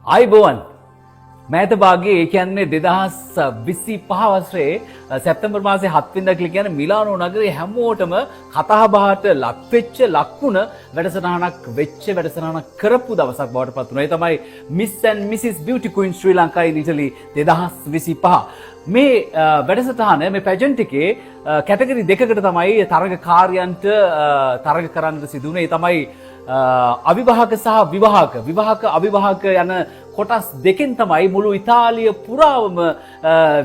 ආයිබෝවන් මෑත භාගයේ ඒ කියන්නේ 2025 වසරේ සැප්තැම්බර් මාසයේ 7 වෙනිදා කියලා කියන්නේ මිලානෝ නගරයේ හැමෝටම කතා බහට ලක් වෙච්ච ලක්ුණ වැඩසටහනක් වෙච්ච වැඩසටහනක් කරපු දවසක් බවට පත් වුණා. ඒ තමයි Miss and Mrs Beauty Queen Sri Lanka in Italy 2025. මේ වැඩසටහන මේ පැජන්ට් එකේ කැටගරි දෙකකට තමයි තරගකාරයන්ට තරග කරන්නට සිදු වුණේ. ඒ තමයි අවිවාහක සහ විවාහක අවිවාහක යන කොටස් දෙකෙන් තමයි මුළු ඉතාලිය පුරාවම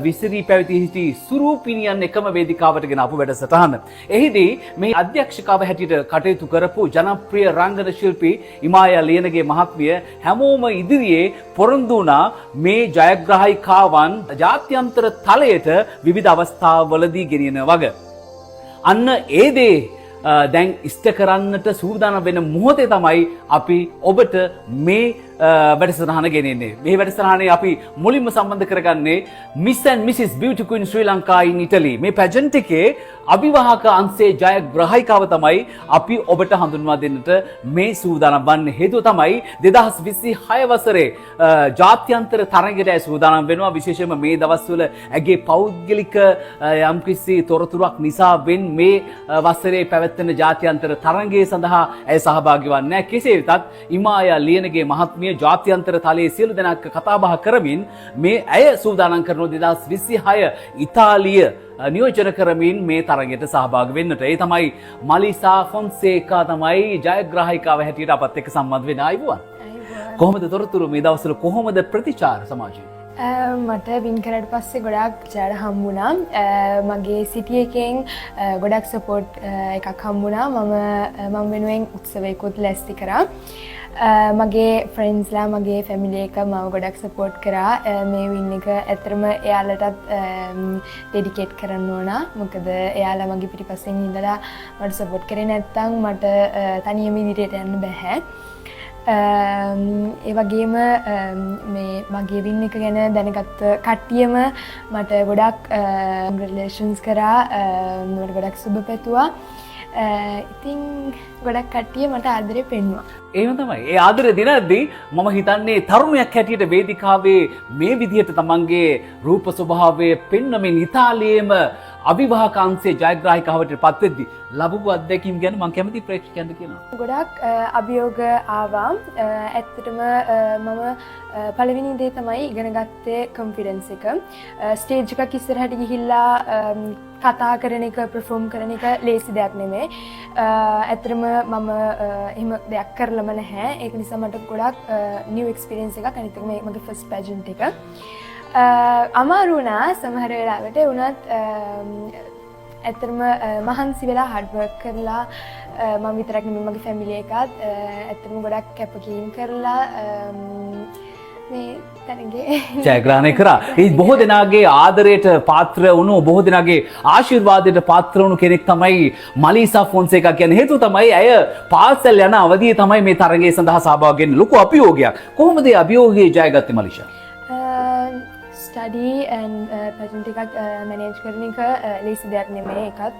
විසිරී පැවති සිටි සුරූපිනියන් එකම වේදිකාවට ගෙන ආපු වැඩසටහන. එහිදී මේ අධ්‍යක්ෂකාව හැටියට කටයුතු කරපු ජනප්‍රිය රංගන ශිල්පී ඉමායා ලියනගේ මහත්මිය හැමෝම ඉදිරියේ පොරොන්දු වුණා මේ ජයග්‍රාහිකාවන් ජාත්‍යන්තර තලයට විවිධ අවස්ථාවලදී ගෙනියන වග. අන්න ඒ දේ දැන් ඉෂ්ට කරන්නට සූදානම් වෙන මොහොතේ තමයි අපි ඔබට මේ වැඩසටහන ගෙනෙන්නේ. මේ වැඩසටහනේ අපි මුලින්ම සම්බන්ධ කරගන්නේ Miss and Mrs Beauty Queen Sri Lanka in Italy. මේ පැජන්ට් එකේ අවිවාහක අංශයේ ජයග්‍රාහිකාව තමයි අපි ඔබට හඳුන්වා දෙන්නට මේ සූදානම් වන්නේ. හේතුව තමයි 2026 වසරේ ජාත්‍යන්තර තරගයට සූදානම් වෙනවා. විශේෂයෙන්ම මේ දවස්වල ඇගේ පෞද්ගලික යම්කිසි තොරතුරක් නිසා මේ වසරේ පැවැත්වෙන ජාත්‍යන්තර තරගයේ සඳහා ඇය සහභාගී වන්නේ නැහැ. කෙසේ වෙතත් ඉමායා ලියනගේ මහත්මිය ජාත්‍යන්තර තලයේ සියලු දෙනාක් කතා බහ කරමින් මේ ඇය සූදානම් කරන 2026 ඉතාලිය නියෝජන කරමින් මේ තරගයට සහභාගී වෙන්නට. ඒ තමයි මලිසා ෆොන්සේකා තමයි ජයග්‍රාහිකාව හැටියට අපත් එක්ක සම්බන්ධ වෙන අයුවන්. කොහොමද තොරතුරු මේ දවස්වල කොහොමද ප්‍රතිචාර සමාජයේ? මට වින් කරට පස්සේ ගොඩක් ජාඩ හම්බුණා. මගේ සිටි එකෙන් ගොඩක් සපෝට් එකක් හම්බුණා. මම වෙනුවෙන් උත්සවයකුත් ලැස්ති කරා. මගේ ෆ්‍රෙන්ඩ්ස්ලා මගේ ෆැමිලි එක මම ගොඩක් සපෝට් කරා. මේ වින් එක ඇත්තටම එයාලටත් ඩෙඩිකේට් කරන්න ඕන. මොකද එයාලා මගේ පිටිපස්සෙන් ඉඳලා මට සපෝට් කරේ නැත්නම් මට තනියම ඉදිරියට යන්න බෑ. ඒ වගේම මේ මගේ වින් එක ගැන දැනගත්ත කට්ටියම මට ගොඩක් රිලේෂන්ස් කරා. මට ගොඩක් සුබ පැතුවා. ඉතින් ගොඩක් කට්ටිය මට ආදරේ පෙන්නුවා. එහෙම තමයි. ඒ ආදරේ දිනද්දී මම හිතන්නේ තරුණයක් හැටියට වේදිකාවේ මේ විදිහට තමන්ගේ රූප ස්වභාවය පෙන්වමින් ඉතාලියේම අවිවාහක අංශයේ ජයග්‍රාහිකාවට පත් වෙද්දී ලැබපු අත්දැකීම් ගැන මම කැමති ප්‍රේක්ෂකයන්ට කියනවා. ගොඩක් අභියෝග ආවා. ඇත්තටම මම පළවෙනි දේ තමයි ඉගෙන ගත්තේ කොන්ෆිඩන්ස් එක. ස්ටේජ් එකක් ඉස්සරහට ගිහිල්ලා කතා කරන එක, පර්ෆෝම් කරන එක ලේසි දෙයක් නෙමෙයි. ඇත්තටම මම එහෙම දෙයක් කරලම නැහැ. ඒක නිසා මට ගොඩක් නිව් එක්ස්පීරියන්ස් එකක්. අනිත් එක මගේ ෆස්ට් පැජන්ට් එක. අමාරු වුණා සමහර වෙලාවට. වුණත් ඇත්තටම මහන්සි වෙලා හાર્ඩ් වර්ක් කරලා මම විතරක් නෙමෙයි මගේ ෆැමිලි එකත් ඇත්තටම ගොඩක් කැපකිරීම කරලා මේ තරගේ ජයග්‍රහණය කරා. ඒ බොහෝ දෙනාගේ ආදරයට පාත්‍ර වුණු, බොහෝ දෙනාගේ ආශිර්වාදයට පාත්‍ර වුණු කෙනෙක් තමයි මලිසා ෆොන්සේකා කියන්නේ. හේතුව තමයි ඇය පාසල් යන අවදියේ තමයි මේ තරගයේ සඳහා සහභාගී වෙන්න ලොකු අභියෝගයක්. කොහොමද ඒ අභියෝගය ජයගත්තේ මලිෂා? ස්ටඩි ඇන්ඩ් පැජන්ට් එකක් මැනේජ් කරන එක ලේසි දෙයක් නෙමෙයි. එකත්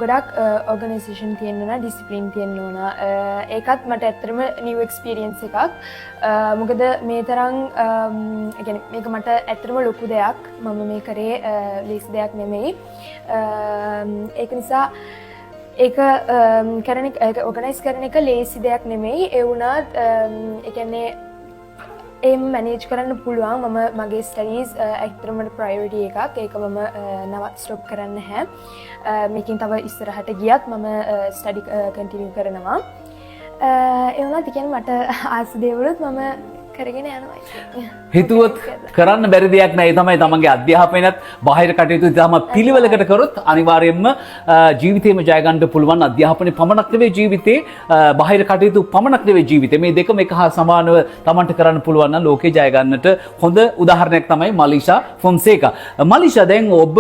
ගොඩක් ඔර්ගනයිසේෂන් තියෙන්න ඕන, ඩිසිප්ලින් තියෙන්න ඕන. ඒකත් මට ඇත්තටම නිව් එක්ස්පීරියන්ස් එකක්. මොකද මේ තරම් මේක මට ඇත්තටම ලොකු දෙයක්. මම මේ කරේ ලේසි දෙයක් නෙමෙයි. ඒක නිසා ඒක ඔර්ගනයිස් කරන එක ලේසි දෙයක් නෙමෙයි. ඒ වුණත් ඒ කියන්නේ එම් මැනේජ් කරන්න පුළුවන්. මම මගේ ස්ටඩීස් ඇත්තටම ප්‍රයොරිටි එකක්. ඒක මම නවත් ස්ටොප් කරන්න නැහැ. මේකෙන් තව ඉස්සරහට ගියත් මම ස්ටඩි කන්ටිනියු කරනවා. ඒ වුණත් කියන්නේ මට ආස දේවලුත් මම කරගෙන යනවා. හිතුවොත් කරන්න බැරි දෙයක් නෑ. ඒ තමයි තමන්ගේ අධ්‍යාපනයත් බාහිර කටයුතු තම පිළිවෙලකට කරොත් අනිවාර්යයෙන්ම ජීවිතේම ජය ගන්න පුළුවන්. අධ්‍යාපනයේ පමණක් නෙවෙයි ජීවිතේ, බාහිර කටයුතු පමණක් නෙවෙයි ජීවිතේ. මේ දෙකම එක හා සමානව තමන්ට කරන්න පුළුවන් නම් ලෝකේ ජය ගන්නට හොඳ උදාහරණයක් තමයි මලිෂා ෆොන්සේකා. මලිෂා දැන් ඔබ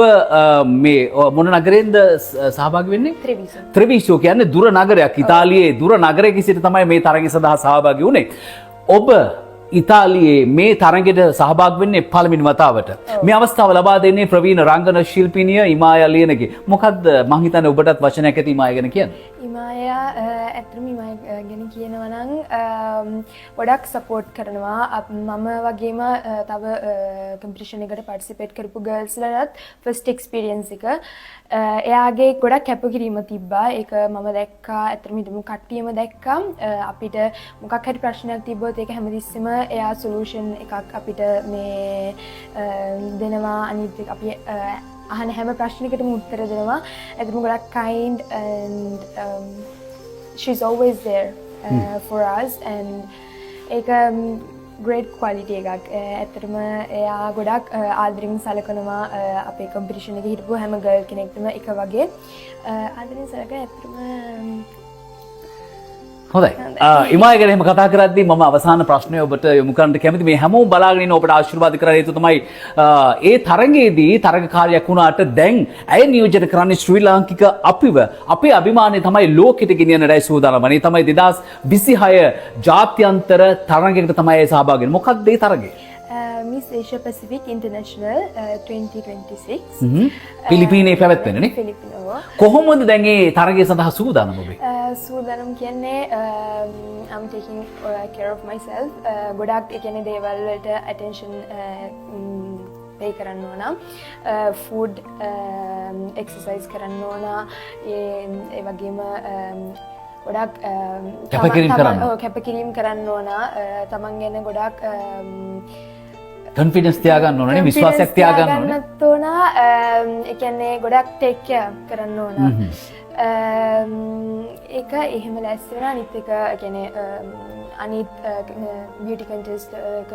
මේ මොන නගරෙන්ද සහභාගී වෙන්නේ? ත්‍රෙවිසෝ කියන්නේ දුර නගරයක්. ඉතාලියේ දුර නගරයක සිට තමයි මේ තරගය සඳහා සහභාගී වුණේ. ඔබ ඉතාලියේ මේ තරගෙට සහභාගී වෙන්නේ පළවෙනි වතාවට. මේ අවස්ථාව ලබා දෙන්නේ ප්‍රවීණ රංගන ශිල්පිනිය ඉමායා ලියනගේ. මොකද්ද මං හිතන්නේ ඔබටත් වචනයක් ඇති ඉමායා ගැන කියන්න. ඉමායා ඇත්තටම ඉමායා ගැන කියනවා නම් ගොඩක් සපෝට් කරනවා. මම වගේම තව කම්පිටිෂන් එකට පාටිසිපේට් කරපු ගර්ල්ස් ලටත් ෆස්ට් එක්ස්පීරියන්ස් එක. එයාගේ ගොඩක් කැපකිරීම තිබ්බා. ඒක මම දැක්කා. ඇත්තටම හිටපු කට්ටියම දැක්කා. අපිට මොකක් හරි ප්‍රශ්නයක් තිබ්බොත් ඒක හැමතිස්සෙම එයා සොලියුෂන් එකක් අපිට මේ දෙනවා. අනිත් එක අපි අහන හැම ප්‍රශ්නයකටම උත්තර දෙනවා. ඇත්තටම ගොඩක් kind and she's always there for us and ඒක great quality එකක්. ඇත්තටම එයා ගොඩක් ආදරෙන් සලකනවා අපේ කම්පිටිෂන් එකේ හිටපු හැම ගර්ල් කෙනෙක්ටම එක වගේ ආදරෙන් සලකන ඇත්තටම හොඳයි. ඉමාය ගැන එහෙම කතා කරද්දී මම අවසාන ප්‍රශ්නය ඔබට යොමු කරන්න කැමතියි. මේ හැමෝම බලාගෙන ඉන්න ඔබට ආශිර්වාද කරන හේතුව තමයි ඒ තරඟයේදී තරඟකාරියක් වුණාට දැන් ඇය නියෝජනය කරන්නේ ශ්‍රී ලාංකික අපිව. අපේ අභිමානය තමයි ලෝකෙට ගෙනියන්නයි සූදානම්. මේ තමයි 2026 ජාත්‍යන්තර තරඟයකට තමයි ඇය සහභාගී වෙන්නේ. මොකක්ද ඒ තරඟය? Miss Asia Pacific International 2026 පිලිපීනයේ පැවැත්වෙන්නේ නේ? ෆිලිපිනෝ. කොහොමද දැන් මේ තරඟය සඳහා සූදානම් ඔබේ? සූදානම් කියන්නේ I'm taking care of myself. ගොඩක් ඒ කියන්නේ දේවල් වලට attention pay කරන්න ඕන. food exercise කරන්න ඕන. ඒ වගේම ගොඩක් කැපකිරීම කරන්න ඕන. තමන් ගැන ගොඩක් කොන්ෆිඩන්ස් තියාගන්න ඕනේ, විශ්වාසයක් තියාගන්න ඕනේ. ඕන. ඒ කියන්නේ ගොඩක් ටේක් කෙයාර් කරන්න ඕන. ඒක එහෙම ලැස්ති වෙන අනිත් එක කියන්නේ අනිත් බියුටි කන්ටෙස්ට් එක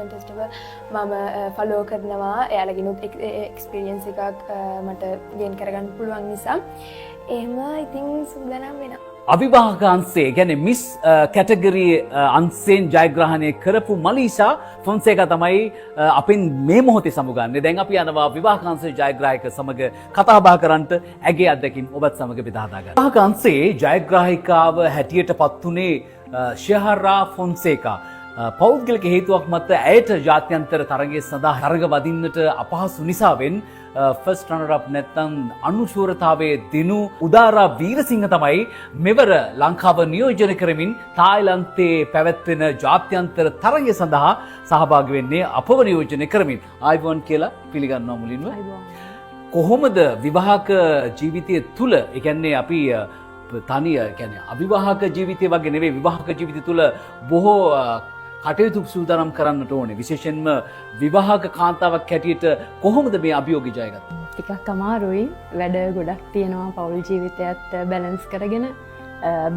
මම ෆලෝ කරනවා. එයාලගෙනුත් එක්ස්පීරියන්ස් එකක් මට ගේන් කරගන්න පුළුවන් නිසා එහෙම ඉතින් සූදානම් වෙනවා. අවිවාහක අංශයේ කියන්නේ මිස් කැටගරි අංශයෙන් ජයග්‍රහණය කරපු මලීෂා ෆොන්සේකා තමයි අපින් මේ මොහොතේ සමුගන්නේ. දැන් අපි යනවා විවාහක අංශයේ ජයග්‍රාහක සමග කතා බහ කරන්නට. ඇගේ අත්දැකීම් ඔබත් සමග බෙදා ගන්න. විවාහක අංශයේ ජයග්‍රාහිකාව හැටියට පත් වුණේ ශහරා ෆොන්සේකා. පෞද්ගලික හේතුවක් මත ඇයට ජාත්‍යන්තර තරගය සඳහා තරග වදින්නට අපහසු නිසාවෙන් ෆස්ට් රනර් අප් නැත්නම් අනුශූරතාවයේ දිනු උදාරා වීරසිංහ තමයි මෙවර ලංකාව නියෝජනය කරමින් තායිලන්තයේ පැවැත්වෙන ජාත්‍යන්තර තරගය සඳහා සහභාගී වෙන්නේ අපව නියෝජනය කරමින්. ආයිබෝන් කියලා පිළිගන්නවා මුලින්ම. කොහොමද විවාහක ජීවිතය තුළ ඒ කියන්නේ අපි තනිය කියන්නේ අවිවාහක ජීවිතය වගේ නෙවෙයි විවාහක ජීවිතය තුළ බොහෝ කටයුතු සූදානම් කරන්නට ඕනේ. විශේෂයෙන්ම විවාහක කාන්තාවක් හැටියට කොහොමද මේ අභියෝගය ජයගත්තේ? ටිකක් අමාරුයි. වැඩ ගොඩක් තියෙනවා පෞල් ජීවිතයත් බැලන්ස් කරගෙන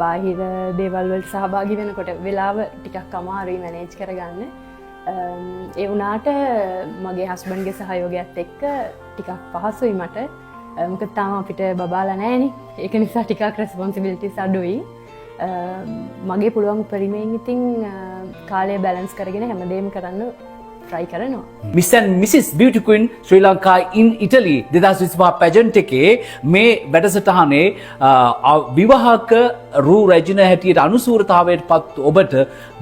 බාහිර දේවල් වලට සහභාගී වෙනකොට වෙලාව ටිකක් අමාරුයි මැනේජ් කරගන්න. ඒ වුණාට මගේ හස්බන්ඩ්ගේ සහයෝගයත් එක්ක ටිකක් පහසුයි මට. මොකද තාම අපිට බබාලා නැහැනේ. ඒක නිසා ටිකක් රෙස්පොන්සිබිලිටිස් අඩුයි. මගේ පුළුවන් උපරිමයෙන් ඉතින් කාලය බැලන්ස් කරගෙන හැමදේම කරන්න try කරනවා. Miss and Mrs Beauty Queen Sri Lanka in Italy 2025 pageant එකේ මේ වැඩසටහනේ විවාහක රූ රැජින හැටියට අනුසූරතාවයට පත් ඔබට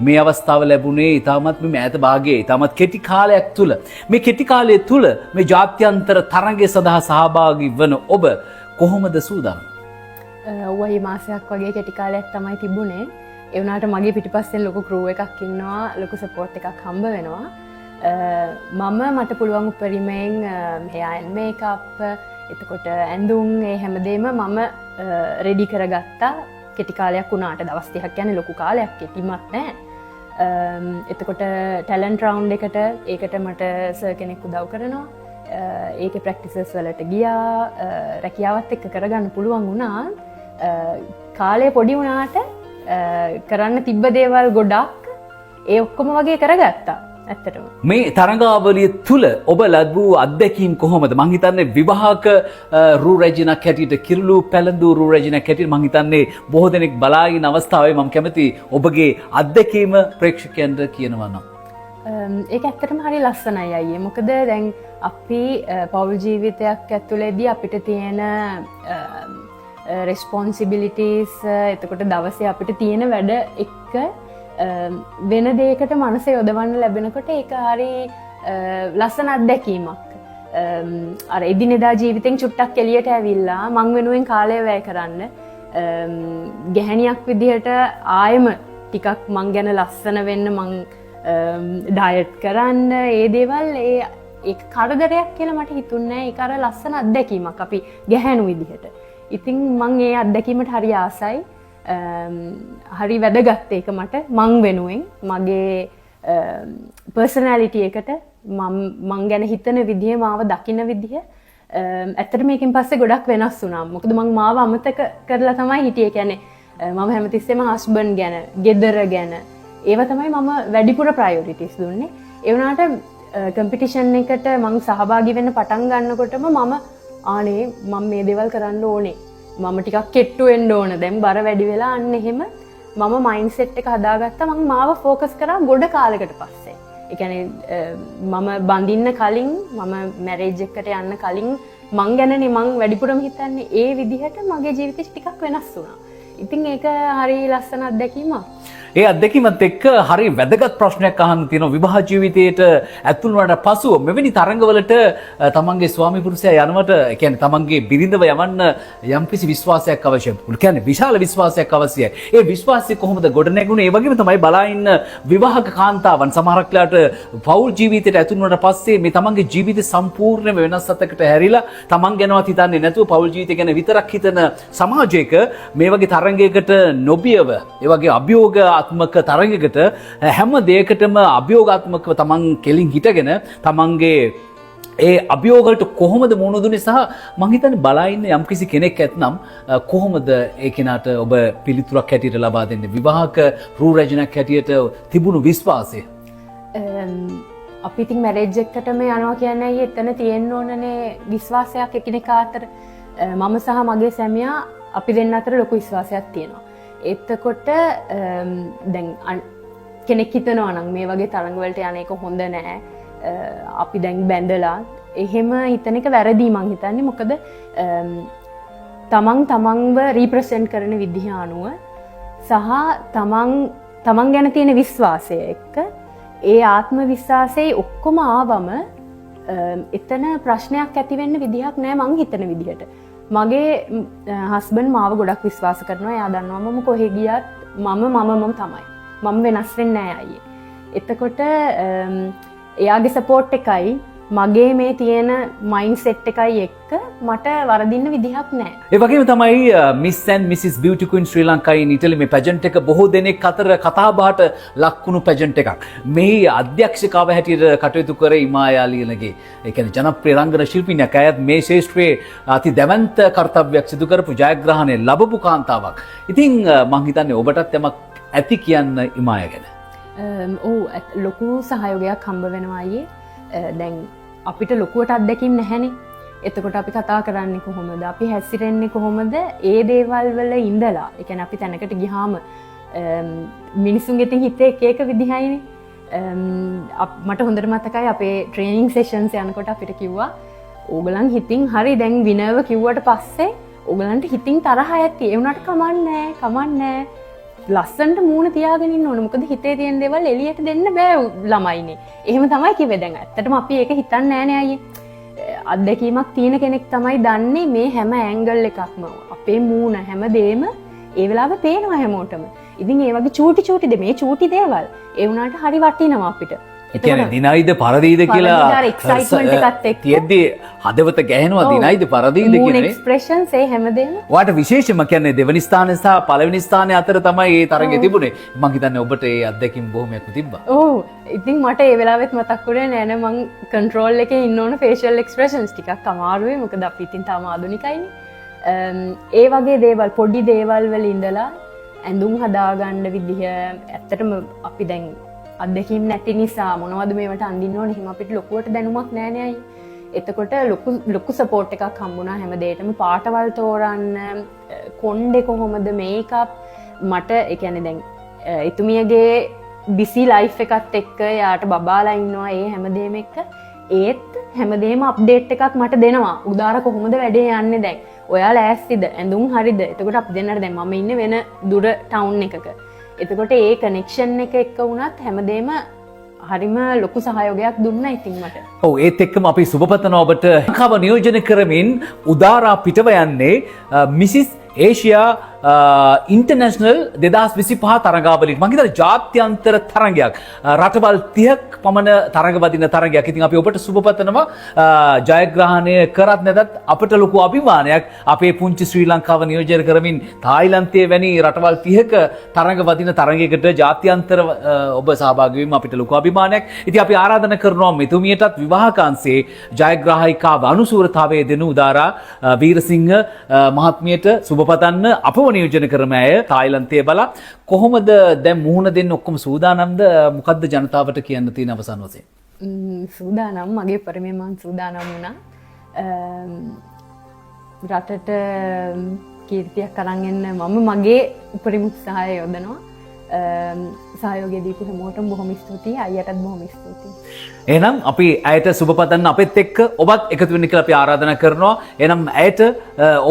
මේ අවස්ථාව ලැබුණේ ඉතාමත් මේ ඈත භාගයේ ඉතාමත් කෙටි කාලයක් තුල. මේ කෙටි කාලය තුල මේ ජාත්‍යන්තර තරගය සඳහා සහභාගී වන ඔබ කොහොමද සූදානම්? වහි මාසයක් වගේ කෙටි කාලයක් තමයි තිබුණේ. ඒ වුණාට මගේ පිටිපස්සෙන් ලොකු ක්‍රූ එකක් ඉන්නවා, ලොකු සපෝට් එකක් හම්බ වෙනවා. මට පුළුවන් උපරිමයෙන් hair and makeup එතකොට ඇඳුම් ඒ හැමදේම මම රෙඩි කරගත්තා. කෙටි කාලයක් වුණාට දවස් 30ක් කියන්නේ ලොකු කාලයක් කෙටිමත් නෑ. එතකොට ටැලන්ට් රවුන්ඩ් එකට ඒකට මට සර් කෙනෙක් උදව් කරනවා. ඒකේ ප්‍රැක්ටිසස් වලට ගියා. රැකියාවත් එක්ක කරගන්න පුළුවන් වුණා. කාලය පොඩි වුණාට කරන්න තිබ්බ දේවල් ගොඩක් ඒ ඔක්කොම වගේ කරගත්තා. ඇත්තටම මේ තරඟාවලිය තුල ඔබ ලැබූ අත්දැකීම් කොහොමද? මං හිතන්නේ විවාහක රූ රැජිනක් හැටියට කිරුළු පැලඳු රූ රැජිනක් හැටියට මං හිතන්නේ බොහෝ දෙනෙක් බලා ඉන්න අවස්ථාවේ මම කැමති ඔබගේ අත්දැකීම ප්‍රේක්ෂකයන්ට කියනවා නම්. ඒක ඇත්තටම හරි ලස්සනයි අයියේ. මොකද දැන් අපි පෞල් ජීවිතයක් ඇතුළේදී අපිට තියෙන රෙස්පොන්සිබිලිටීස් එතකොට දවසේ අපිට තියෙන වැඩ එක්ක වෙන දෙයකට මනස යොදවන්න ලැබෙනකොට ඒක හරි ලස්සන අත්දැකීමක්. අර එදිනෙදා ජීවිතෙන් චුට්ටක් එළියට ඇවිල්ලා මං වෙනුවෙන් කාලය වැය කරන්න ගැහණියක් විදිහට ආයෙම ටිකක් මං ගැන ලස්සන වෙන්න මං ඩයට් කරන්න ඒ දේවල් ඒක කරදරයක් කියලා මට හිතුන්නේ නැහැ. ඒක අර ලස්සන අත්දැකීමක් අපි ගැහැණු විදිහට. ඉතින් මං ඒ අත්දැකීමට හරි ආසයි. හරි වැදගත් ඒක මට මං වෙනුවෙන් මගේ පර්සනැලිටි එකට මං ගැන හිතන විදිහ මාව දකින විදිහ ඇත්තට මේකෙන් පස්සේ ගොඩක් වෙනස් වුණා. මොකද මං මාව අමතක කරලා තමයි හිටියේ. කියන්නේ මම හැමතිස්සෙම හස්බන්ඩ් ගැන, ගෙදර ගැන ඒව තමයි මම වැඩිපුර ප්‍රයොරිටිස් දුන්නේ. ඒ වුණාට කම්පිටිෂන් එකට මං සහභාගී වෙන්න පටන් ගන්නකොටම මම ආනේ මම මේ දේවල් කරන්න ඕනේ. මම ටිකක් කෙට්ටු වෙන්න ඕන. දැන් බර වැඩි වෙලා අන්න එහෙම මම මයින්ඩ්සෙට් එක හදාගත්තා. මම මාව ફોකස් කරා ගොඩ කාලයකට පස්සේ. ඒ කියන්නේ මම බඳින්න කලින් මම මැරේජ් එකට යන්න කලින් මං ගැනනේ මං වැඩිපුරම හිතන්නේ ඒ විදිහට මගේ ජීවිතේ ටිකක් වෙනස් වුණා. ඉතින් ඒක හරි ලස්සන අත්දැකීමක්. ඒ අත්දැකීමත් එක්ක හරි වැදගත් ප්‍රශ්නයක් අහන්න තියෙනවා. විවාහ ජීවිතයට ඇතුල් වුණාට පසුව මෙවැනි තරඟවලට තමන්ගේ ස්වාමි පුරුෂයා යනවට, ඒ කියන්නේ තමන්ගේ බිරිඳව යවන්න යම්කිසි විශ්වාසයක් අවශ්‍යයි. ඒ කියන්නේ විශාල විශ්වාසයක් අවශ්‍යයි. ඒ විශ්වාසය කොහොමද ගොඩනැගුණේ? ඒ වගේම තමයි බලා ඉන්න විවාහක කාන්තාවන් සමහරක් වෙලාවට පෞල් ජීවිතයට ඇතුල් වුණාට පස්සේ මේ තමන්ගේ ජීවිතය සම්පූර්ණයෙන්ම වෙනස් අතකට හැරිලා තමන් ගැනවත් හිතන්නේ නැතුව පෞල් ජීවිතය ගැන විතරක් හිතන සමාජයක මේ වගේ තරඟයකට නොබියව ඒ වගේ අභියෝග තරගයකට හැම දෙයකටම අභියෝගාත්මකව තමන් කෙලින් හිටගෙන තමන්ගේ ඒ අභියෝගවලට කොහොමද මුහුණ දුන්නේ සහ මං හිතන්නේ බලා ඉන්න යම්කිසි කෙනෙක් ඇත්නම් කොහොමද ඒ කෙනාට ඔබ පිළිතුරක් හැටියට ලබා දෙන්නේ? විවාහක රූ රැජිනක් හැටියට තිබුණු විශ්වාසය. අපි ඉතින් මැරේජ් එකකටම යනවා කියන්නේ එතන තියෙන්න ඕනනේ විශ්වාසයක් එකිනෙකා අතර. මම සහ මගේ සැමියා අපි දෙන්න අතර ලොකු විශ්වාසයක් තියෙනවා. එතකොට දැන් කෙනෙක් හිතනවා නම් මේ වගේ තරඟවලට යන එක හොඳ නෑ, අපි දැන් බැඳලා එහෙම හිතන එක වැරදි මං හිතන්නේ. මොකද තමන්ව රීප්‍රසෙන්ට් කරන විදිහ අනුව සහ තමන් ගැන තියෙන විශ්වාසය එක්ක ඒ ආත්ම විශ්වාසයේ ඔක්කොම ආවම එතන ප්‍රශ්නයක් ඇති වෙන්න විදිහක් නෑ මං හිතන විදිහට. මගේ හස්බන්ඩ් මාව ගොඩක් විශ්වාස කරනවා. එයා දන්නවා මම කොහෙ ගියත් මම තමයි. මම වෙනස් වෙන්නේ නැහැ අයියේ. එතකොට එයාගේ සපෝට් එකයි මගේ මේ තියෙන මයින්ඩ් සෙට් එකයි එක්ක මට වරදින්න විදිහක් නැහැ. ඒ වගේම තමයි miss and Mrs beauty queen ශ්‍රී ලංකා ඉන් ඉටලි මේ පැජන්ට් එක බොහෝ දෙනෙක් අතර කතා බහට ලක්වුණු පැජන්ට් එකක්. මේ අධ්‍යක්ෂකාව හැටියට කටයුතු කරේ ඉමායා ලියනගේ. ඒ කියන්නේ ජනප්‍රිය රංගන ශිල්පිනියක්. අයත් මේ ශාස්ත්‍රයේ අති දැවැන්ත කර්තව්‍යයක් සිදු කරපු ජයග්‍රහණය ලැබපු කාන්තාවක්. ඉතින් මං හිතන්නේ ඔබටත් යමක් ඇති කියන්න ඉමායා ගැන. ඔව් ලොකු සහයෝගයක් හම්බ වෙනවා අයියේ. දැන් අපිට ලොකුවට අත්දැකීම් නැහැනේ. එතකොට අපි කතා කරන්නේ කොහොමද? අපි හැසිරෙන්නේ කොහොමද? ඒ දේවල් වල ඉඳලා. ඒ කියන්නේ අපි තැනකට ගියාම මිනිසුන්ගේ තින් හිතේ එක විදිහයිනේ. මට හොඳට මතකයි අපේ ට්‍රේනින් සෙෂන්ස් යනකොට අපිට කිව්වා ඕගලන් හිතින් හරි දැන් විනර්ව කිව්වට පස්සේ ඕගලන්ට හිතින් තරහ ඇති. ඒ වුණාට කමන්නේ. ලස්සනට මූණ තියාගෙන ඉන්න ඕන. මොකද හිතේ තියෙන දේවල් එළියට දෙන්න බෑ ළමයිනේ. එහෙම තමයි කිව්වේ. දැන් ඇත්තටම අපි ඒක හිතන්නේ නෑනේ අයියේ. අත්දැකීමක් තියෙන කෙනෙක් තමයි දන්නේ මේ හැම ඇන්ගල් එකක්ම අපේ මූණ හැමදේම ඒ වෙලාවේ පේනවා හැමෝටම. ඉතින් ඒ වගේ චූටි මේ චූටි දේවල් ඒ වුණාට හරි වටිනවා අපිට. ඒ කියන්නේ දිනයිද පරදීද කියලා එක්සයිට්මන්ට් එකත් එක්ක තියෙද්දි හදවත ගැහෙනවා. දිනයිද පරදීද මූණ කියන්නේ. එක්ස්ප්‍රෙෂන්ස් ඒ හැමදේම. ඔයාට විශේෂම කියන්නේ දෙවනි ස්ථානය සහ පළවෙනි ස්ථානය අතර තමයි මේ තරඟය තිබුණේ. මං හිතන්නේ ඔබට ඒ අත්දැකීම් බොහොමයක්ම තිබ්බා. ඔව්. ඉතින් මට ඒ වෙලාවෙත් මතක් වුණේ නෑ නේ මං කන්ට්‍රෝල් එකේ ඉන්න ඕන ෆේෂියල් එක්ස්ප්‍රෙෂන්ස් ටිකක් අමාරුයි. මොකද අපි ඉතින් තාම ආධුනිකයිනේ. ඒ වගේ දේවල් පොඩි දේවල් වල ඉඳලා ඇඳුම් හදාගන්න විදිහ ඇත්තටම අපි දැන් අත්දැකීම් නැති නිසා මොනවද මේවට අඳින්න ඕනේ එහෙම අපිට ලොකුවට දැනුමක් නැහැ නේ අයියේ. එතකොට ලොකු සපෝට් එකක් හම්බුණා හැමදේටම. පාටවල් තෝරන්න, කොණ්ඩේ කොහොමද, මේකප් මට ඒ කියන්නේ දැන් එතුමියගේ බිසි ලයිෆ් එකත් එක්ක යාට බබාලා ඉන්නවා ඒ හැමදේම එක්ක ඒත් හැමදේම අප්ඩේට් එකක් මට දෙනවා. උදාර කොහොමද වැඩේ යන්නේ දැන්? ඔයා ලෑස්තිද? ඇඳුම් හරිද? එතකොට අපි දෙන්නට දැන් මම ඉන්නේ වෙන දුර ටවුන් එකක. එතකොට ඒ කනෙක්ෂන් එක එක්ක වුණත් හැමදේම හරිම ලොකු සහයෝගයක් දුන්න ඉතින් මට. ඔව් ඒත් එක්කම අපි සුබපතන ඔබට කව නියෝජනය කරමින් උදාරා පිටව යන්නේ මිසිස් ඒෂියා ඉන්ටර්නැෂනල් 2025 තරගාවලියට මම හිතන්නේ ජාත්‍යන්තර තරගයක් රටවල් 30ක් පමණ තරග වදින තරගයක්. ඉතින් අපි ඔබට සුබපතනවා ජයග්‍රහණය කරත් නැතත් අපට ලොකු අභිමානයක් අපේ පුංචි ශ්‍රී ලංකාව නියෝජනය කරමින් තායිලන්තයේ වැනි රටවල් 30ක තරග වදින තරගයකට ජාත්‍යන්තර ඔබ සහභාගී වීම අපිට ලොකු අභිමානයක්. ඉතින් අපි ආරාධනා කරනවා මෙතුමියටත් විවාහකාංශයේ ජයග්‍රාහිකාව අනුසූරතාවයේ දෙන උදාරා වීරසිංහ මහත්මියට සුබපතන්න අපව නියෝජනය කරන අය තායිලන්තයේ බලා කොහොමද දැන් මුහුණ දෙන්න ඔක්කොම සූදානම්ද? මොකද්ද ජනතාවට කියන්න තියෙන අවසන් වශයෙන්? සූදානම් මගේ පරිමේ මං සූදානම් වුණා. රටට කීර්තියක් අරන් එන්න මම මගේ උපරිම උත්සාහය යොදනවා. සහයෝගය දීපු හැමෝටම බොහොම ස්තුතියි. අයියටත් බොහොම ස්තුතියි. එහෙනම් අපි ඇයට සුබපතන්න අපෙත් එක්ක ඔබත් එකතු වෙන්න කියලා අපි ආරාධනා කරනවා. එහෙනම් ඇයට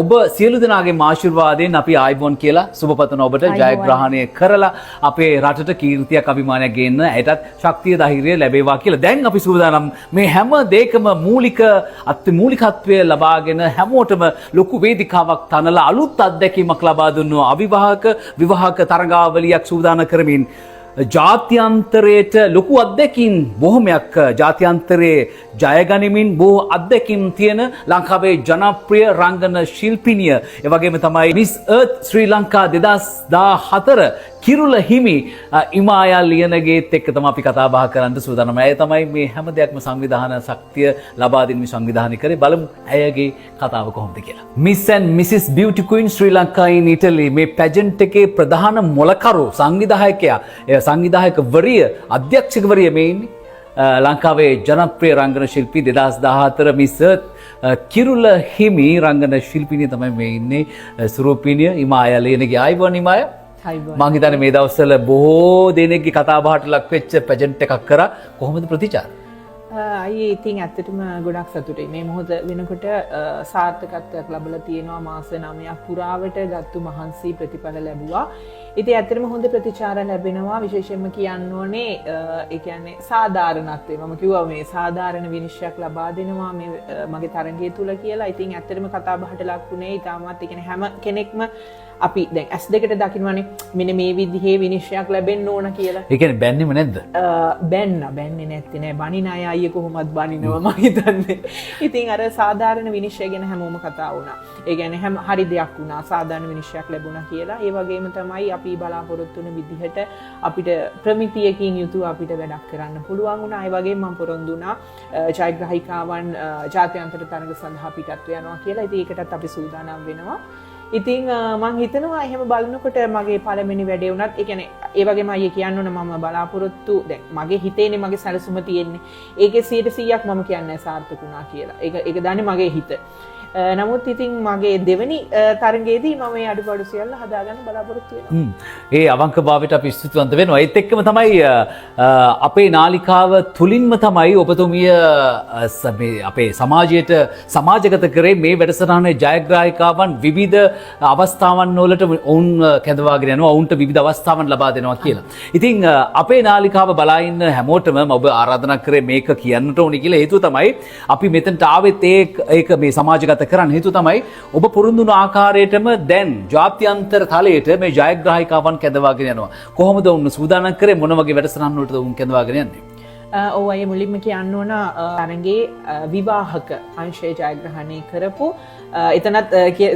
ඔබ සියලු දෙනාගේම ආශිර්වාදයෙන් අපි ආයිබෝන් කියලා සුබපතන ඔබට ජයග්‍රහණය කරලා අපේ රටට කීර්තියක් අභිමානයක් ගේන්න ඇයටත් ශක්තිය ධෛර්යය ලැබේවා කියලා. දැන් අපි සූදානම් මේ හැම දෙයකම මූලිකත්වය ලබාගෙන හැමෝටම ලොකු වේදිකාවක් තනලා අලුත් අත්දැකීමක් ලබා දුන්නු විවාහක තරගාවලියක් සූදානම් කරමින් ජාත්‍යන්තරයට ලොකු අත්දැකීම් බොහොමයක් ජාත්‍යන්තරයේ ජයගනිමින් බොහෝ අත්දැකීම් තියෙන ලංකාවේ ජනප්‍රිය රංගන ශිල්පිනිය ඒ වගේම තමයි මිස් අර්ත් ශ්‍රී ලංකා 2014 කිරුල හිමි ඉමායා ලියනගේත් එක්ක තමයි අපි කතා බහ කරන්න සූදානම්. ඇය තමයි මේ හැම දෙයක්ම සංවිධාන ශක්තිය ලබා දෙමින් සංවිධානය කරේ. බලමු ඇයගේ කතාව කොහොමද කියලා. Miss and Mrs Beauty Queen Sri Lanka in Italy මේ පැජන්ට් එකේ ප්‍රධාන මොලකරු සංවිධායකයා සංවිධායකවරිය අධ්‍යක්ෂකවරිය මේ ඉන්නේ ලංකාවේ ජනප්‍රිය රංගන ශිල්පී 2014 මිස් කිරුල හිමි රංගන ශිල්පිනිය තමයි මේ ඉන්නේ සුරූපිනිය ඉමායා ලියනගේ. ආයිබෝන් ඉමායා. මං හිතන්නේ මේ දවස්වල බොහෝ දෙනෙක්ගේ කතා බහට ලක් වෙච්ච පැජන්ට් එකක් කරා. කොහොමද ප්‍රතිචාර? අයියේ ඉතින් ඇත්තටම ගොඩක් සතුටුයි. මේ මොහොත වෙනකොට සාර්ථකත්වයක් ලැබලා තියෙනවා. මාස 9ක් පුරාවට ගත්තු මහන්සි ප්‍රතිඵල ලැබුවා. ඉතින් ඇත්තටම හොඳ ප්‍රතිචාර ලැබෙනවා. විශේෂයෙන්ම කියන්න ඕනේ ඒ කියන්නේ සාධාරණත්වය. මම කිව්වා මේ සාධාරණ විනිශ්චයක් ලබා දෙනවා මේ මගේ තරගය තුල කියලා. ඉතින් ඇත්තටම කතා බහට ලක්ුණේ ඊටමත් ඒ කියන්නේ හැම කෙනෙක්ම අපි දැන් S2කට දකින්නවනේ මෙන්න මේ විදිහේ විනිශ්චයක් ලැබෙන්න ඕන කියලා. ඒ කියන්නේ බැන්නේම නැද්ද? බැන්නේ නැත්තේ නෑ. බනින අය අයියේ කොහොමද බනිනවා මම හිතන්නේ. ඉතින් අර සාධාරණ විනිශ්චය ගැන හැමෝම කතා වුණා. ඒ කියන්නේ හැම හරි දෙයක් වුණා. සාධාරණ විනිශ්චයක් ලැබුණා කියලා. ඒ වගේම තමයි අපි බලාපොරොත්තු වෙන විදිහට අපිට ප්‍රමිතියකින් යුතුව අපිට වැඩක් කරන්න පුළුවන් වුණා. ඒ වගේම මම පොරොන්දු වුණා ජයග්‍රාහිකාවන් ජාත්‍යන්තර තරග සඳහා පිටත් වෙනවා කියලා. ඉතින් ඒකටත් අපි සූදානම් වෙනවා. ඉතින් මං හිතනවා එහෙම බලනකොට මගේ පළවෙනි වැඩේ වුණත් ඒ කියන්නේ ඒ වගේම අයියේ කියන්න ඕන මම බලාපොරොත්තු දැන් මගේ හිතේනේ මගේ සැලසුම තියෙන්නේ. ඒකේ 100%ක් මම කියන්නේ සාර්ථක වුණා කියලා. ඒක දන්නේ මගේ හිත. නමුත් ඉතින් මගේ දෙවෙනි තරගයේදී මම මේ අඩුපාඩු සියල්ල හදාගන්න බලාපොරොත්තු වෙනවා. ඒ අවංකභාවයට අපි ස්තුතිවන්ත වෙනවා. ඒත් එක්කම තමයි අපේ නාලිකාව තුලින්ම තමයි ඔබතුමිය අපේ සමාජයට සමාජගත කරේ මේ වැඩසටහනේ ජයග්‍රාහිකාවන් විවිධ අවස්ථාවන් වලට ඔවුන් කැඳවාගෙන යනවා. ඔවුන්ට විවිධ අවස්ථාවන් ලබා දෙනවා කියලා. ඉතින් අපේ නාලිකාව බලා ඉන්න හැමෝටම ඔබ ආරාධනා කරේ මේක කියන්නට ඕනි කියලා. හේතුව තමයි අපි මෙතනට ආවෙත් ඒක මේ සමාජගත කරන්න හේතුව තමයි ඔබ පුරුදු වුණු ආකාරයටම දැන් ජාත්‍යන්තර තලයට මේ ජයග්‍රාහිකාවන් කැඳවාගෙන යනවා. කොහොමද උන් සූදානම් කරේ මොන වගේ වැඩසටහන් වලටද උන් කැඳවාගෙන යන්නේ? ඔව් අය මුලින්ම කියන්න ඕන තරගේ විවාහක අංශය ජයග්‍රහණය කරපු එතනත්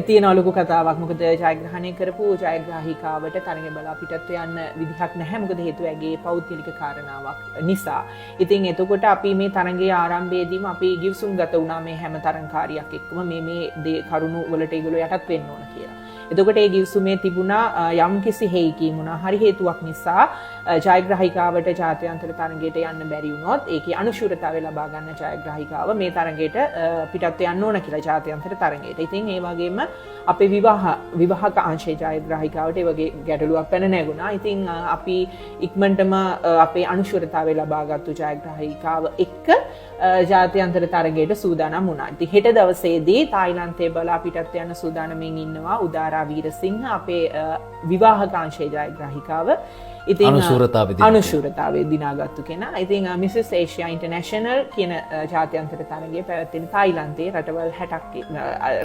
තියෙන ලොකු කතාවක්. මොකද ජයග්‍රහණය කරපු ජයග්‍රාහිකාවට තරග බලා පිටත් යන්න විදිහක් නැහැ. මොකද හේතුව ඇගේ පෞද්ගලික කාරණාවක් නිසා. ඉතින් එතකොට අපි මේ තරගයේ ආරම්භයේදීම අපි ගිවිසුම් ගත වුණා මේ හැම තරගකාරියක් එක්කම මේ කරුණු වලට ඒගොල්ලෝ යටත් වෙන්න ඕන කියලා. එතකොට ඒ ගිවිසුමේ තිබුණා යම් කිසි හේයිකී මොනවා හරි හේතුවක් නිසා ජයග්‍රාහිකාවට ජාත්‍යන්තර තරගයට යන්න බැරි වුණොත් ඒකේ අනුශූරතාවය ලබා ගන්න ජයග්‍රාහිකාව මේ තරගයට පිටත් යන්න ඕන කියලා ජාත්‍යන්තර තරගයට. ඉතින් ඒ වගේම අපේ විවාහක අංශයේ ජයග්‍රාහිකාවට ඒ වගේ ගැටලුවක් පැන නැගුණා. ඉතින් අපි ඉක්මනටම අපේ අනුශූරතාවය ලබාගත්තු ජයග්‍රාහිකාව එක්ක ජාත්‍යන්තර තරගයට සූදානම් වුණා. ඉතින් හෙට දවසේදී තායිලන්තයේ බලා පිටත් යන සූදානමින් ඉන්නවා උදාරා වීරසිංහ අපේ විවාහක අංශයේ ජයග්‍රාහිකාව. ඉතින් අනුශූරතාවය දිනාගත්තු කෙනා. ඉතින් මිසස් ඒෂියා ඉන්ටර්නැෂනල් කියන ජාත්‍යන්තර තරගය පැවැත්වෙන තායිලන්තයේ රටවල් 60ක්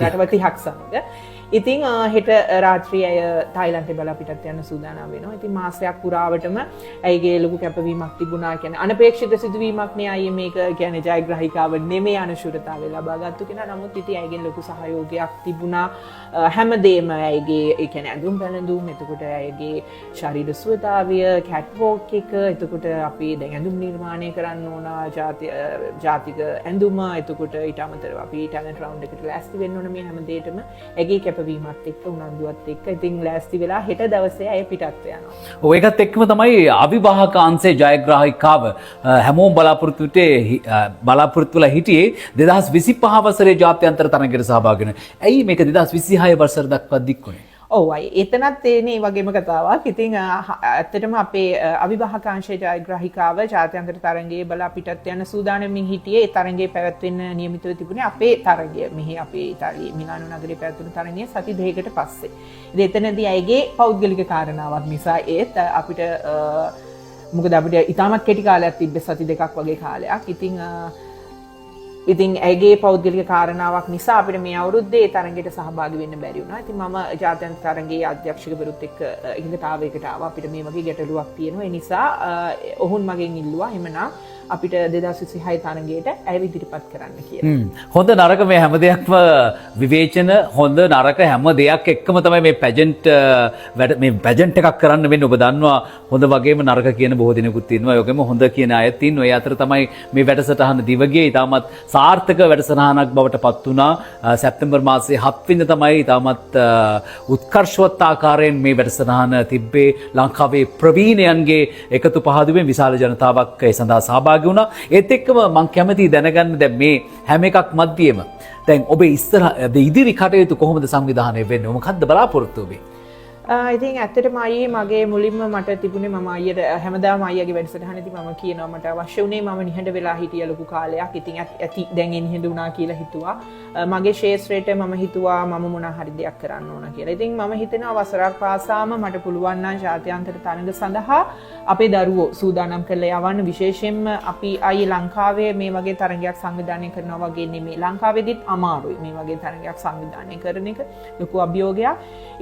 රටවල් 30ක් සමග. ඉතින් හෙට රාත්‍රියේ අය තායිලන්තේ බලා පිටත් යන සූදානම් වෙනවා. ඉතින් මාසයක් පුරාවටම ඇයගේ ලොකු කැපවීමක් තිබුණා කියන්නේ අනපේක්ෂිත සිදුවීමක් නේ අයියේ මේක කියන්නේ ජයග්‍රාහිකාව නෙමෙයි අනුශූරතාවය ලබාගත්තු කෙනා. නමුත් ඉතින් ඇයගෙන් ලොකු සහයෝගයක් තිබුණා. හැමදේම ඇයගේ ඒ කියන්නේ ඇඳුම් පැළඳුම්, එතකොට ඇයගේ ශරීර සුවතාවය, කැට් වෝක් එක, එතකොට අපි දැන් ඇඳුම් නිර්මාණය කරන්න ඕන ජාතික ඇඳුම, එතකොට ඊට අමතරව අපි ටැලන්ට් රවුන්ඩ් එකට ලෑස්ති වෙන්න ඕන. මේ හැමදේටම ඇගේ කැපවීමත් එක්ක උනන්දුවත් එක්ක ඉතින් ලෑස්ති වෙලා හෙට දවසේ ඇය පිටත් යනවා. ඔව් ඒකත් එක්කම තමයි අවිවාහක අංශයේ ජයග්‍රාහිකාව හැමෝම බලාපොරොත්තු වෙලා හිටියේ 2025 වසරේ ජාත්‍යන්තර තරගයට සහභාගී වෙන. ඇයි මේක 2026 වසර දක්වා දික් වුණේ? ඔව් අය එතනත් එන්නේ වගේම කතාවක්. ඉතින් ඇත්තටම අපේ අවිවාහක අංශයේ ජයග්‍රාහිකාව ජාත්‍යන්තර තරගයේ බලා පිටත් යන සූදානම්මින් හිටියේ. ඒ තරගයේ පැවැත්වෙන්න නියමිතව තිබුණේ අපේ තරගය. මෙහි අපේ ඉතාලියේ මිලානෝ නගරයේ පැවැත්වෙන තරගය සති දෙකකට පස්සේ. ඉතින් එතනදී අයගේ පෞද්ගලික කාරණාවක් නිසා ඒත් අපිට මොකද අපිට ඉතාමත් කෙටි කාලයක් තිබ්බේ සති දෙකක් වගේ කාලයක්. ඉතින් ඇගේ පෞද්ගලික කාරණාවක් නිසා අපිට මේ අවුරුද්දේ තරගයට සහභාගී වෙන්න බැරි වුණා. ඉතින් මම ජාත්‍යන්තර තරගයේ අධ්‍යක්ෂකවරුත් එක්ක එකඟතාවයකට ආවා. අපිට මේ වගේ ගැටලුවක් තියෙනවා. ඒ නිසා ඔවුන් මගෙන් ඉල්ලුවා එහෙමනම් අපිට 2026 තරගයට ඇය ඉදිරිපත් කරන්න කියලා. හොඳ නරක මේ හැම දෙයක්ම විවේචන, හොඳ නරක හැම දෙයක් එක්කම තමයි මේ පැජන්ට් එකක් කරන්න වෙන්නේ. ඔබ දන්නවා හොඳ වගේම නරක කියන බොහෝ දෙනෙකුත් ඉන්නවා. ඒකෙම හොඳ කියන අයත් ඉන්නවා. ඒ අතර තමයි මේ වැඩසටහන දිවගියේ ඉතාමත් සාර්ථක වැඩසටහනක් බවට පත් වුණා. සැප්තැම්බර් මාසයේ 7 වෙනිදා තමයි ඉතාමත් උත්කර්ෂවත් ආකාරයෙන් මේ වැඩසටහන තිබ්බේ. ලංකාවේ ප්‍රවීණයන්ගේ එකතු පහදුවෙන් විශාල ජනතාවක් ඒ සඳහා සහභාගී වුණා. ඒත් එක්කම මම කැමතියි දැනගන්න දැන් මේ හැම එකක් මැදියේම දැන් ඔබේ ඉදිරි කටයුතු කොහොමද සංවිධානය වෙන්නේ? මොකක්ද බලාපොරොත්තු වෙන්නේ? ඉතින් ඇත්තටම අයියේ මගේ මුලින්ම මට තිබුණේ මම අයියට හැමදාම අයියාගේ වැඩසටහනේදී මම කියනවා මට අවශ්‍ය වුණේ මම නිහඬ වෙලා හිටිය ලොකු කාලයක්. ඉතින් ඇති දැන් නිහඬ වුණා කියලා හිතුවා. මගේ ශේෂ්ත්‍රයට මම හිතුවා මම මොනවා හරි දෙයක් කරන්න ඕන කියලා. ඉතින් මම හිතනවා වසරක් පාසාම මට පුළුවන් නම් ජාත්‍යන්තර තරඟ සඳහා අපේ දරුවෝ සූදානම් කරලා යවන්න. විශේෂයෙන්ම අපි අයියේ ලංකාවේ මේ වගේ තරඟයක් සංවිධානය කරනවා වගේ නෙමෙයි. ලංකාවේදීත් අමාරුයි මේ වගේ තරඟයක් සංවිධානය කරන එක. ලොකු අභියෝගයක්.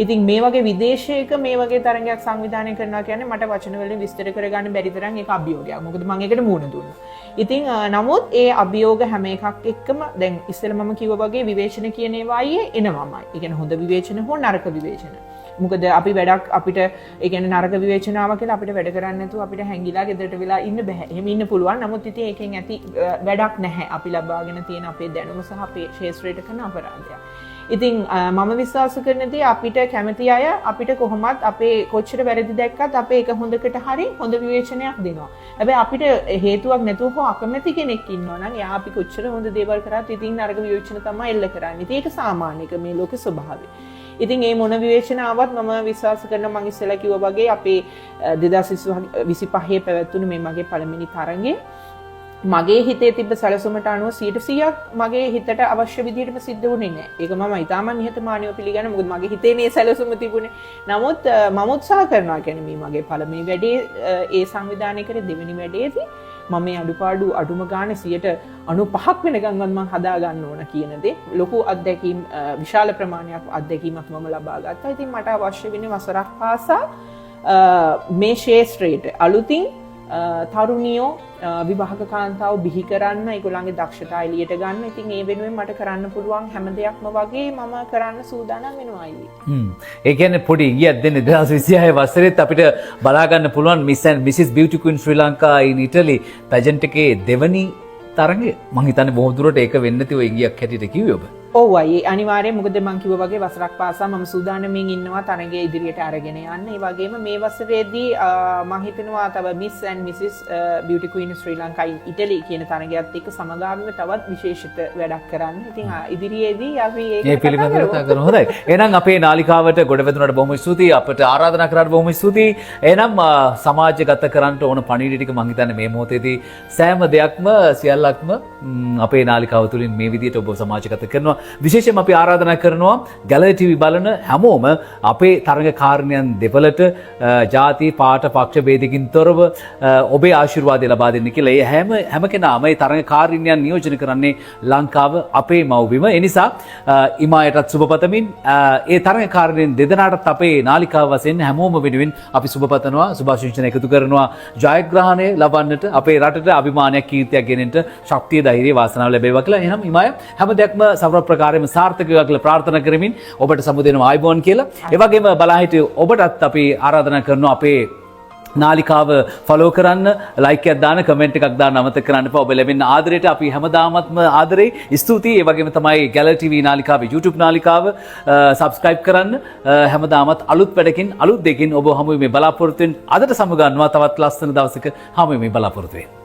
ඉතින් මේ වගේ විදේශයක මේ වගේ තරගයක් සංවිධානය කරනවා කියන්නේ මට වචන වලින් විස්තර කරගන්න බැරි තරම් ඒක අභියෝගයක්. මොකද මම ඒකට මුහුණ දුන්නා. ඉතින් නමුත් ඒ අභියෝග හැම එකක් එක්කම දැන් ඉස්සෙල්ලා මම කිව්වා වගේ විවේචන කියන ඒවා අයියේ එනවාමයි. ඒ කියන්නේ හොඳ විවේචන හෝ නරක විවේචන. මොකද අපි වැඩක් අපිට ඒ කියන්නේ නරක විවේචනාව කියලා අපිට වැඩ කරන්න නැතුව අපිට හැංගිලා ගෙදරට වෙලා ඉන්න බෑ. එහෙම ඉන්න පුළුවන්. නමුත් ඉතින් ඒකෙන් ඇති වැඩක් නැහැ. අපි ලබාගෙන තියෙන අපේ දැනුම සහ අපේ ශේෂ්ත්‍රයට කරන අපරාධයක්. ඉතින් මම විශ්වාස කරන දේ අපිට කැමති අය අපිට කොහොමත් අපේ කොච්චර වැරදි දැක්කත් අපේ එක හොඳකට හරි හොඳ විවේචනයක් දෙනවා. හැබැයි අපිට හේතුවක් නැතුව හෝ අකමැති කෙනෙක් ඉන්නවා නම් එයා අපි කොච්චර හොඳ දේවල් කරත් ඉතින් නරක විවේචන තමයි එල්ල කරන්නේ. ඉතින් ඒක සාමාන්‍යක මේ ලෝකේ ස්වභාවය. ඉතින් මේ මොන විවේචන ආවත් මම විශ්වාස කරනවා මම ඉස්සෙල්ලා කිව්වා වගේ අපේ 2025 පැවැත්වුණු මේ මගේ පළවෙනි තරඟේ මගේ හිතේ තිබ්බ සැලසුමට අනුව 100% මගේ හිතට අවශ්‍ය විදිහටම සිද්ධ වුණේ නැහැ. ඒක මම ඉතාමත් නිහතමානීව පිළිගන්නවා. මොකද මගේ හිතේ මේ සැලසුම තිබුණේ. නමුත් මම උත්සාහ කරනවා කියන්නේ මේ මගේ පළවෙනි වැඩේ ඒ සංවිධානය කරේ දෙවෙනි වැඩේදී මම මේ අඩුපාඩු අඩුම ගානේ 95ක් වෙනකන්වත් මම හදා ගන්න ඕන කියන දේ ලොකු අත්දැකීම් විශාල ප්‍රමාණයක් අත්දැකීමක් මම ලබා ගත්තා. ඉතින් මට අවශ්‍ය වෙන්නේ වසරක් පාසා මේ ශේෂ්ත්‍රයට අලුතින් තරුණියෝ විවාහක කාන්තාව බිහි කරන්න ඒගොල්ලන්ගේ දක්ෂතා එළියට ගන්න. ඉතින් ඒ වෙනුවෙන් මට කරන්න පුළුවන් හැම දෙයක්ම වගේ මම කරන්න සූදානම් වෙනවා අයියේ. ඒ කියන්නේ පොඩි ඉගියක් දෙන්න 2026 වසරේත් අපිට බලා ගන්න පුළුවන් Miss and Mrs Beauty Queen Sri Lanka in Italy pageant එකේ දෙවනි තරඟය. මම හිතන්නේ බොහෝ දුරට ඒක වෙන්න නැති ඔය ඉගියක් හැටියට කිව්වේ ඔබ. ඔව් අයියේ අනිවාර්යයෙන් මොකද මම කිව්වා වගේ වසරක් පාසා මම සූදානම්මින් ඉන්නවා තරගයේ ඉදිරියට අරගෙන යන්න. ඒ වගේම මේ වසරේදී මම හිතනවා තව Miss and Mrs Beauty Queen Sri Lanka in Italy කියන තරගයත් එක්ක සමගාමීව තවත් විශේෂිත වැඩක් කරන්න. ඉතින් ඉදිරියේදී අපි ඒක පිළිබඳව කතා කරමු. හොඳයි. එහෙනම් අපේ නාලිකාවට ගොඩවැදුනට බොහොම ස්තුතියි. අපට ආරාධනා කරාට බොහොම ස්තුතියි. එහෙනම් සමාජගත කරන්න ඕන පණිවිඩ ටික මම හිතන්නේ මේ මොහොතේදී සෑම දෙයක්ම සියල්ලක්ම අපේ නාලිකාව තුළින් මේ විදිහට ඔබ සමාජගත කරනවා. විශේෂයෙන්ම අපි ආරාධනා කරනවා ගැලරි ටීවී බලන හැමෝම අපේ තරඟකාරණයන් දෙපළට ಜಾති පාට පක්ෂ ભેදකින් තොරව ඔබේ ආශිර්වාදය ලබා දෙන්න කියලා. ඒ හැම කෙනාම මේ තරඟකාරිනියන් නියෝජනය කරන්නේ ලංකාව අපේ මව්බිම. ඒ නිසා ඉමායටත් සුබ පතමින් ඒ තරඟකාරිනියන් දෙදෙනාටත් අපේ නාලිකාව වශයෙන් හැමෝම වෙනුවෙන් අපි සුබ පතනවා, සුභාශිංසන එකතු කරනවා. ජයග්‍රහණය ලබන්නට අපේ රටට අභිමානයක් කීර්තියක් ගෙනෙන්නට ශක්තිය ධෛර්යය වාසනාව ලැබේවා කියලා. එහෙනම් ඉමාය හැම දෙයක්ම සර්ව ප්‍රකාරයෙන්ම සාර්ථක වේවා කියලා ප්‍රාර්ථනා කරමින් ඔබට සමුදෙනවා ආයුබෝවන් කියලා. ඒ වගේම බලා හිටිය ඔබටත් අපි ආරාධනා කරනවා අපේ නාලිකාව ෆලෝ කරන්න, ලයික් එකක් දාන්න, කමෙන්ට් එකක් දාන්න අමතක කරන්න එපා. ඔබ ලැබෙන ආදරයට අපි හැමදාමත්ම ආදරේ ස්තුතියි. ඒ වගේම තමයි ගැලරි ටීවී නාලිකාවේ YouTube නාලිකාව subscribe කරන්න. හැමදාමත් අලුත් වැඩකින් අලුත් දෙකින් ඔබ හමු වෙමි බලාපොරොත්තු වෙන. අදට සමු ගන්නවා තවත් ලස්සන දවසක හමු වෙමි බලාපොරොත්තු වෙන්න.